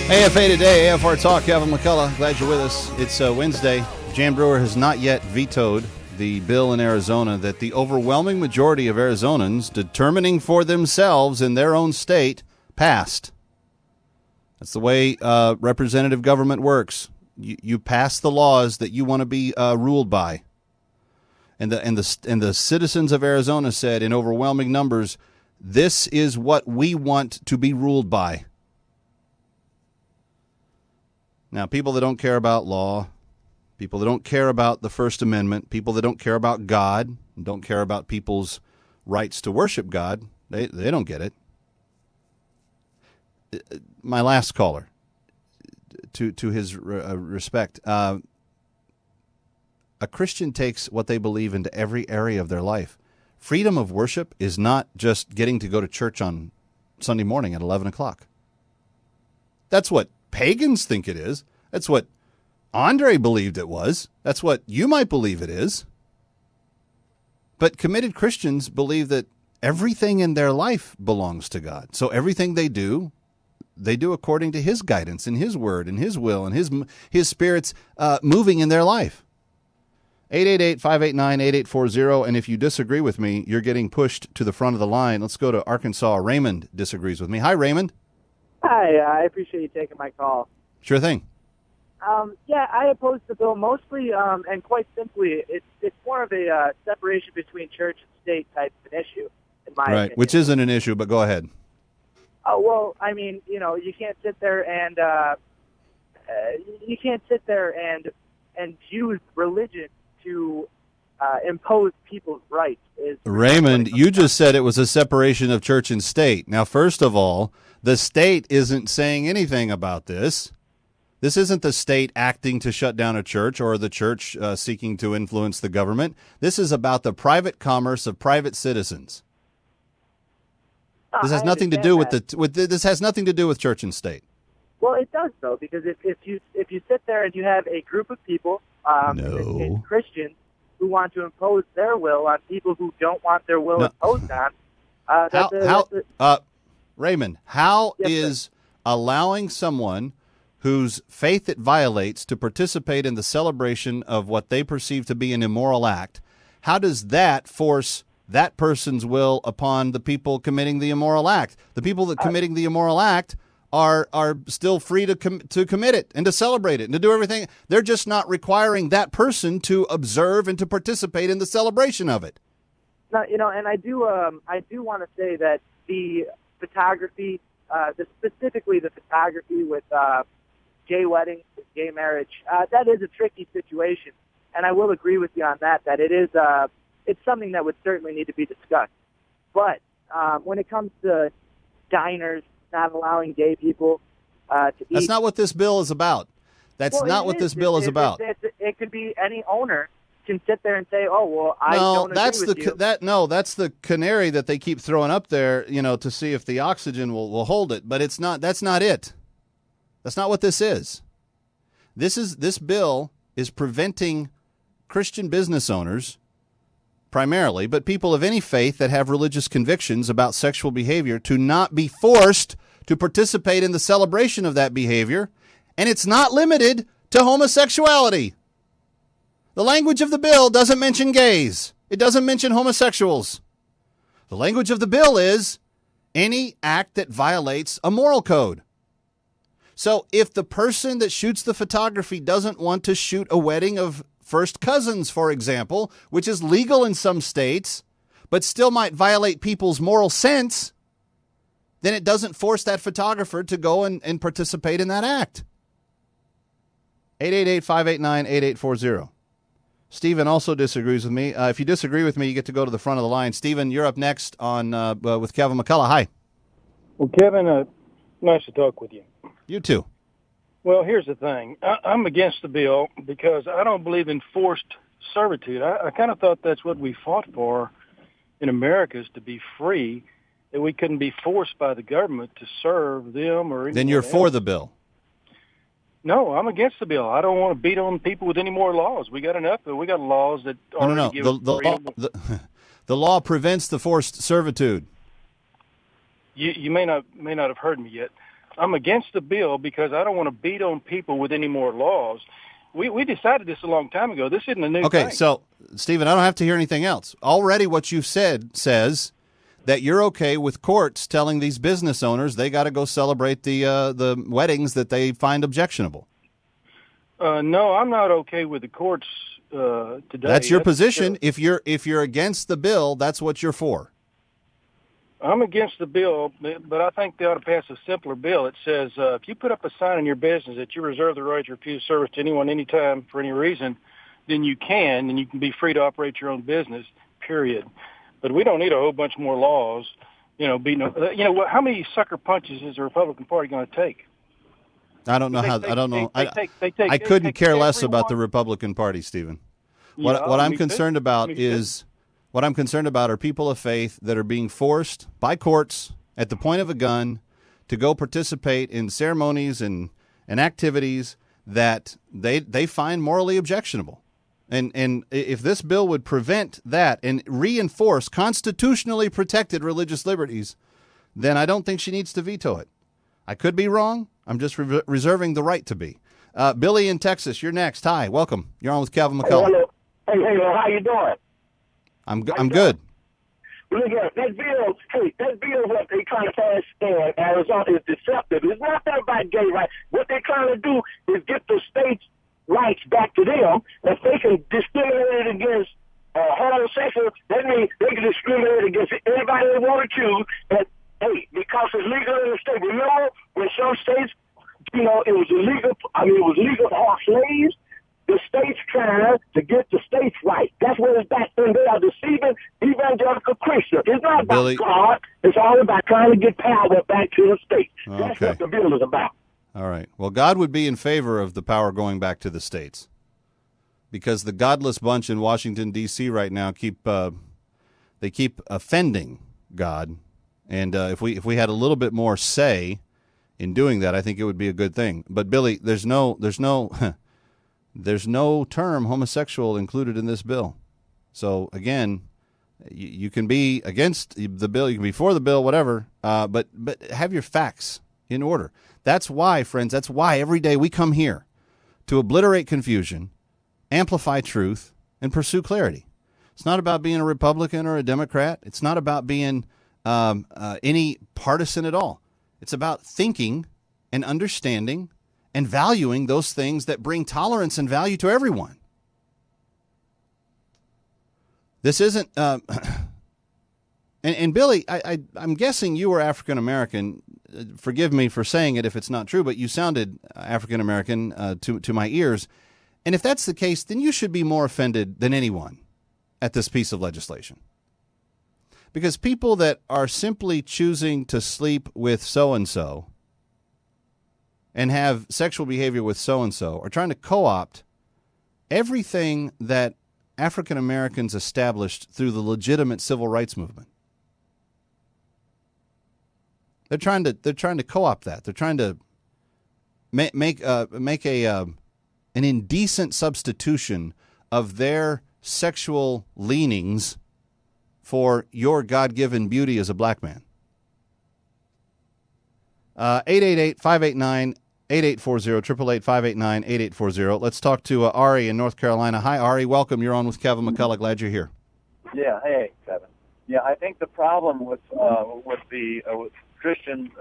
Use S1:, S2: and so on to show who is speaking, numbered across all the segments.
S1: AFA Today, AFR Talk, Kevin McCullough. Glad you're with us. It's Wednesday. Jan Brewer has not yet vetoed the bill in Arizona that the overwhelming majority of Arizonans determining for themselves in their own state passed. That's the way representative government works. You pass the laws that you want to be ruled by. And the citizens of Arizona said in overwhelming numbers, this is what we want to be ruled by. Now, people that don't care about law, people that don't care about the First Amendment, people that don't care about God, and don't care about people's rights to worship God, they don't get it. My last caller, to his respect, a Christian takes what they believe into every area of their life. Freedom of worship is not just getting to go to church on Sunday morning at 11 o'clock. That's what pagans think it is. That's what Andre believed it was. That's what you might believe it is. But committed Christians believe that everything in their life belongs to God. So everything they do according to His guidance and His word and His will and His Spirit's moving in their life. 888-589-8840. And if you disagree with me, you're getting pushed to the front of the line. Let's go to Arkansas. Raymond disagrees with me. Hi, Raymond.
S2: Hi, I appreciate you taking my call.
S1: Sure thing.
S2: Yeah, I oppose the bill mostly, and quite simply, it's more of a separation between church and state type of an issue, in my opinion.
S1: Right, which isn't an issue, but go ahead.
S2: Oh, well, I mean, you can't sit there and use religion to impose people's rights.
S1: Raymond, you just said it was a separation of church and state. Now, first of all, the state isn't saying anything about this. This isn't the state acting to shut down a church or the church seeking to influence the government. This is about the private commerce of private citizens. This has nothing to do this has nothing to do with church and state.
S2: Well, it does though, because if you sit there and you have a group of people, in this case, Christians, who want to impose their will on people who don't want their will imposed on,
S1: Raymond, how is allowing someone whose faith it violates to participate in the celebration of what they perceive to be an immoral act, how does that force that person's will upon the people committing the immoral act? The people that committing the immoral act are still free to commit it and to celebrate it and to do everything. They're just not requiring that person to observe and to participate in the celebration of it.
S2: No, and I do want to say that the photography, specifically the photography with gay weddings, gay marriage, that is a tricky situation, and I will agree with you on that it is it's something that would certainly need to be discussed. But when it comes to diners not allowing gay people to eat,
S1: that's not what this bill is about. That's not what this bill is about.
S2: It could be any owner can sit there and say, "Oh, well, I don't agree with you."
S1: That's the canary that they keep throwing up there, to see if the oxygen will hold it. But it's not. That's not it. That's not what this is. This bill is preventing Christian business owners, primarily, but people of any faith that have religious convictions about sexual behavior, to not be forced to participate in the celebration of that behavior. And it's not limited to homosexuality. The language of the bill doesn't mention gays. It doesn't mention homosexuals. The language of the bill is any act that violates a moral code. So if the person that shoots the photography doesn't want to shoot a wedding of first cousins, for example, which is legal in some states, but still might violate people's moral sense, then it doesn't force that photographer to go and participate in that act. 888-589-8840. Stephen also disagrees with me. If you disagree with me, you get to go to the front of the line. Stephen, you're up next on with Kevin McCullough. Hi.
S3: Well, Kevin, nice to talk with you.
S1: You too.
S3: Well, here's the thing. I'm against the bill because I don't believe in forced servitude. I kind of thought that's what we fought for in America, is to be free, that we couldn't be forced by the government to serve them or anyone
S1: Then you're
S3: else.
S1: for the bill.
S3: No, I'm against the bill. I don't want to beat on people with any more laws. We got enough. We got laws that already give us freedom.
S1: The law prevents the forced servitude.
S3: You may not have heard me yet. I'm against the bill because I don't want to beat on people with any more laws. We decided this a long time ago. This isn't a new thing.
S1: Okay, so, Stephen, I don't have to hear anything else. Already what you've said says that you're okay with courts telling these business owners they got to go celebrate the weddings that they find objectionable.
S3: No, I'm not okay with the courts today.
S1: That's your position. If you're against the bill, that's what you're for.
S3: I'm against the bill, but I think they ought to pass a simpler bill. It says if you put up a sign in your business that you reserve the right to refuse service to anyone, anytime, for any reason, then you can be free to operate your own business, period. But we don't need a whole bunch more laws. How many sucker punches is the Republican Party going to take?
S1: I don't know I couldn't care less about the Republican Party, Stephen. What I'm concerned about are people of faith that are being forced by courts at the point of a gun to go participate in ceremonies and activities that they find morally objectionable. And if this bill would prevent that and reinforce constitutionally protected religious liberties, then I don't think she needs to veto it. I could be wrong. I'm just reserving the right to be. Billy in Texas, you're next. Hi, welcome. You're on with Calvin McCullough.
S4: Hello. Hey, how you doing?
S1: I'm good.
S4: Look at that bill. Hey, that bill what they trying to pass in Arizona is deceptive. It's not that about gay rights. What they're trying to do is get the states' rights back to them. If they can discriminate against homosexuals, that means they can discriminate against anybody they want to choose. And hey, because it's legal in the state. Remember when some states, it was illegal. It was legal to have slaves. The states trying to get the states right. That's what it's back then. They are deceiving evangelical Christians. It's not about
S1: Billy,
S4: God. It's all about trying to get power back to the states.
S1: Okay.
S4: That's what the bill is about.
S1: All right. Well, God would be in favor of the power going back to the states, because the godless bunch in Washington, D.C. right now keep offending God, and if we had a little bit more say in doing that, I think it would be a good thing. But Billy, there's no there's no term homosexual included in this bill. So again, you can be against the bill, you can be for the bill, whatever, but have your facts in order. That's why, friends, every day we come here to obliterate confusion, amplify truth, and pursue clarity. It's not about being a Republican or a Democrat. It's not about being any partisan at all. It's about thinking and understanding and valuing those things that bring tolerance and value to everyone. This isn't... And Billy, I'm guessing you were African American. Forgive me for saying it if it's not true, but you sounded African American to my ears. And if that's the case, then you should be more offended than anyone at this piece of legislation. Because people that are simply choosing to sleep with so-and-so and have sexual behavior with so-and-so are trying to co-opt everything that African Americans established through the legitimate civil rights movement. They're trying to co-opt that. They're trying to make an indecent substitution of their sexual leanings for your God-given beauty as a black man. 888-589-8840, 888-589-8840. Let's talk to Ari in North Carolina. Hi, Ari. Welcome. You're on with Kevin McCullough. Glad you're here.
S5: Yeah. Hey, Kevin. Yeah, I think the problem with the Christian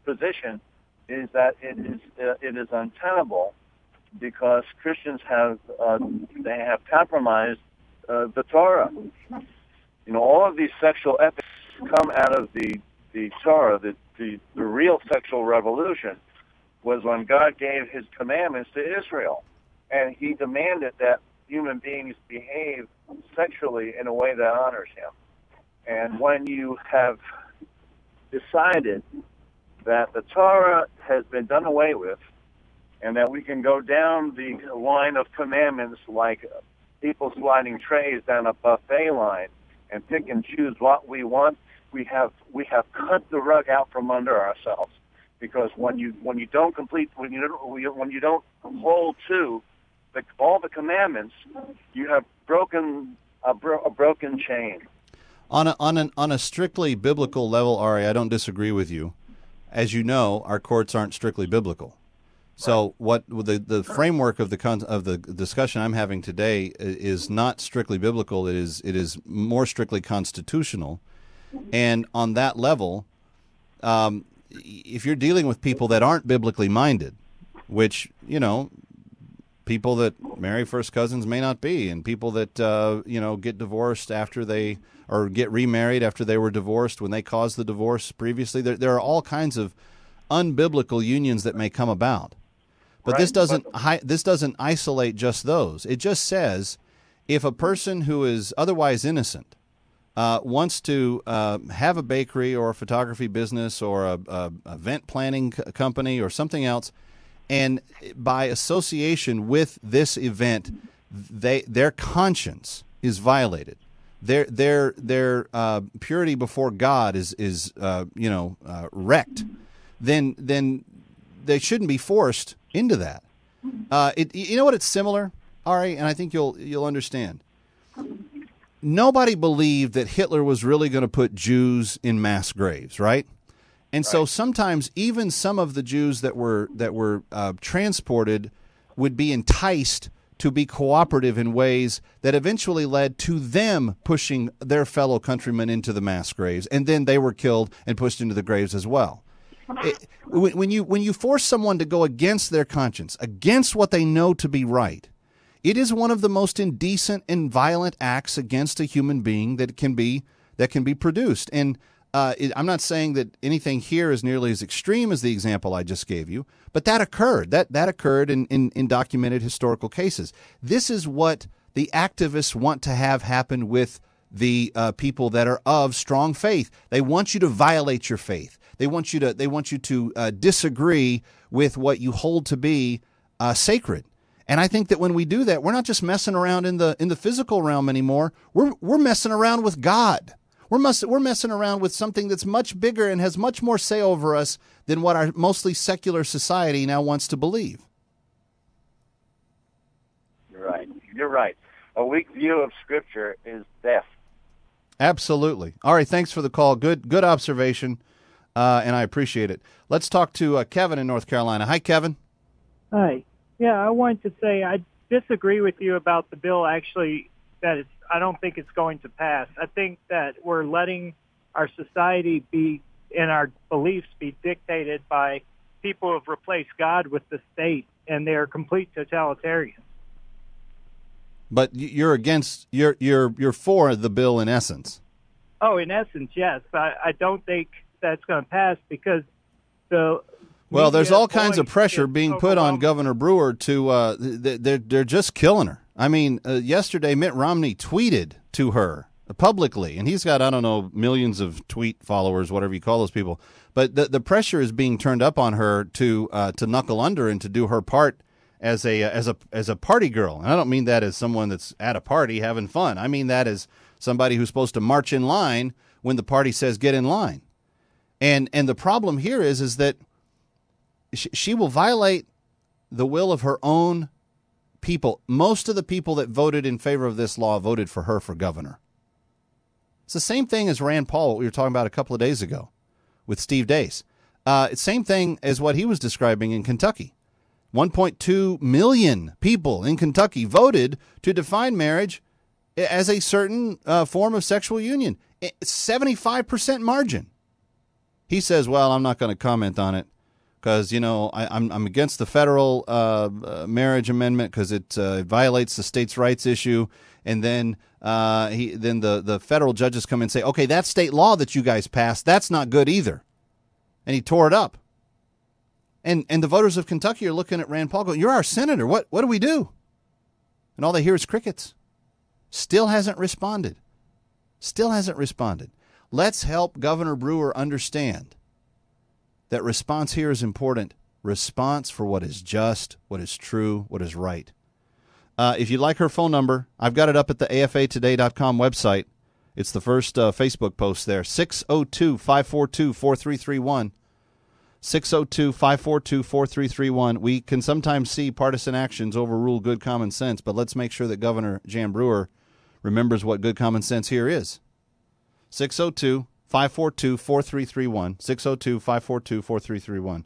S5: position is that it is untenable because Christians have compromised the Torah. All of these sexual ethics come out of the Torah. The real sexual revolution was when God gave his commandments to Israel, and he demanded that human beings behave sexually in a way that honors him. And when you have decided that the Torah has been done away with and that we can go down the line of commandments like people sliding trays down a buffet line and pick and choose what we want, we have cut the rug out from under ourselves. Because when you don't hold to all the commandments, you have broken a broken chain.
S1: On a strictly biblical level, Ari, I don't disagree with you. as you know, our courts aren't strictly biblical. So what the framework of the discussion I'm having today is not strictly biblical. It is more strictly constitutional, and on that level, if you're dealing with people that aren't biblically minded, which people that marry first cousins may not be, and people that get divorced after they or get remarried after they were divorced when they caused the divorce previously, there are all kinds of unbiblical unions that may come about. But this doesn't isolate just those. It just says if a person who is otherwise innocent wants to have a bakery or a photography business or a event planning company or something else, and by association with this event, their conscience is violated. Their purity before God is wrecked. Then they shouldn't be forced into that. You know what? It's similar, Ari, and I think you'll understand. Nobody believed that Hitler was really going to put Jews in mass graves, right? And so sometimes even some of the Jews that were transported would be enticed to be cooperative in ways that eventually led to them pushing their fellow countrymen into the mass graves, and then they were killed and pushed into the graves as well. When you force someone to go against their conscience, against what they know to be right, it is one of the most indecent and violent acts against a human being that can be produced. And I'm not saying that anything here is nearly as extreme as the example I just gave you, but that occurred. That occurred in documented historical cases. This is what the activists want to have happen with the people that are of strong faith. They want you to violate your faith. They want you to disagree with what you hold to be sacred. And I think that when we do that, we're not just messing around in the physical realm anymore. We're messing around with God. We're messing around with something that's much bigger and has much more say over us than what our mostly secular society now wants to believe.
S5: You're right. A weak view of Scripture is death.
S1: Absolutely. All right, thanks for the call. Good observation, and I appreciate it. Let's talk to Kevin in North Carolina. Hi, Kevin.
S6: Hi. Yeah, I wanted to say I disagree with you about the bill, actually, that I don't think it's going to pass. I think that we're letting our society be and our beliefs be dictated by people who have replaced God with the state, and they're complete totalitarians.
S1: But you're for the bill in essence.
S6: Oh, in essence, yes. I don't think that's going to pass because
S1: well, there's all kinds of pressure being put on Governor Brewer to they're just killing her. I mean, yesterday Mitt Romney tweeted to her publicly, and he's got, I don't know, millions of tweet followers, whatever you call those people. But the pressure is being turned up on her to knuckle under and to do her part as a party girl. And I don't mean that as someone that's at a party having fun. I mean that as somebody who's supposed to march in line when the party says get in line. And the problem here is that she will violate the will of her own people. Most of the people that voted in favor of this law voted for her for governor. It's the same thing as Rand Paul, what we were talking about a couple of days ago with Steve Deace. It's the same thing as what he was describing in Kentucky. 1.2 million people in Kentucky voted to define marriage as a certain form of sexual union. 75% margin. He says, well, I'm not going to comment on it because, I'm against the federal marriage amendment because it violates the states' rights issue. And then the federal judges come in and say, okay, that state law that you guys passed, that's not good either. And he tore it up. And the voters of Kentucky are looking at Rand Paul going, you're our senator. What do we do? And all they hear is crickets. Still hasn't responded. Let's help Governor Brewer understand that response here is important. Response for what is just, what is true, what is right. If you'd like her phone number, I've got it up at the afatoday.com website. It's the first Facebook post there, 602-542-4331. 602-542-4331. We can sometimes see partisan actions overrule good common sense, but let's make sure that Governor Jan Brewer remembers what good common sense here is. 602 602-542-4331. 602-542-4331.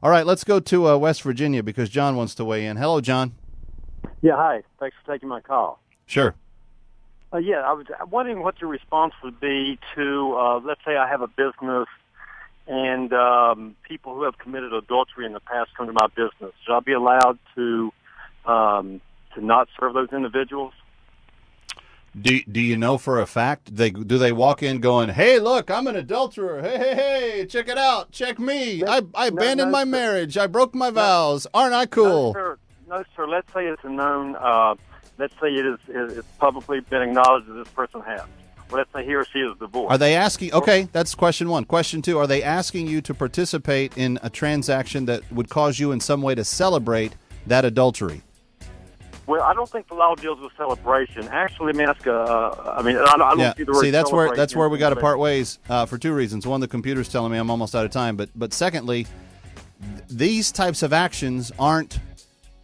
S1: All right, let's go to West Virginia because John wants to weigh in. Hello, John.
S7: Yeah, hi. Thanks for taking my call.
S1: Sure.
S7: Yeah, I was wondering what your response would be to, let's say I have a business and people who have committed adultery in the past come to my business. Should I be allowed to not serve those individuals?
S1: Do you know for a fact do they walk in going, "Hey, look, I'm an adulterer. Hey, check it out. Check me. I abandoned my marriage. I broke my vows. Aren't I cool?"
S7: No, sir. Let's say it's a known. Let's say it's publicly been acknowledged that this person has. Well, let's say he or she is divorced.
S1: Are they asking? Okay, that's question one. Question two: are they asking you to participate in a transaction that would cause you in some way to celebrate that adultery?
S7: Well, I don't think the law deals with celebration. Actually, let me ask. I don't see the word.
S1: See, that's where we got to
S7: celebration.
S1: part ways for two reasons. One, the computer's telling me I'm almost out of time. But secondly, these types of actions aren't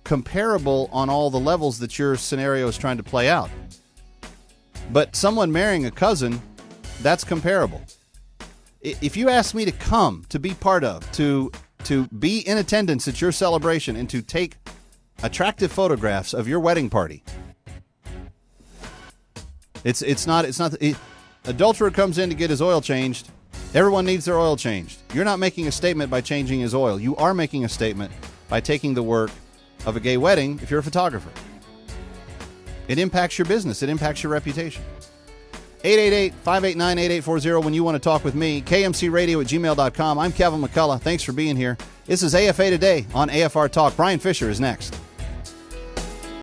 S1: comparable on all the levels that your scenario is trying to play out. But someone marrying a cousin, that's comparable. If you ask me to come, to be part of, to be in attendance at your celebration, and to take attractive photographs of your wedding party, adulterer comes in to get his oil changed. Everyone needs their oil changed. You're not making a statement by changing his oil. You are making a statement by taking the work of a gay wedding if you're a photographer. It impacts your business. It impacts your reputation. 888-589-8840 when you want to talk with me. KMCRadio@gmail.com. I'm Kevin McCullough. Thanks for being here. This is AFA Today on AFR Talk. Brian Fisher is next.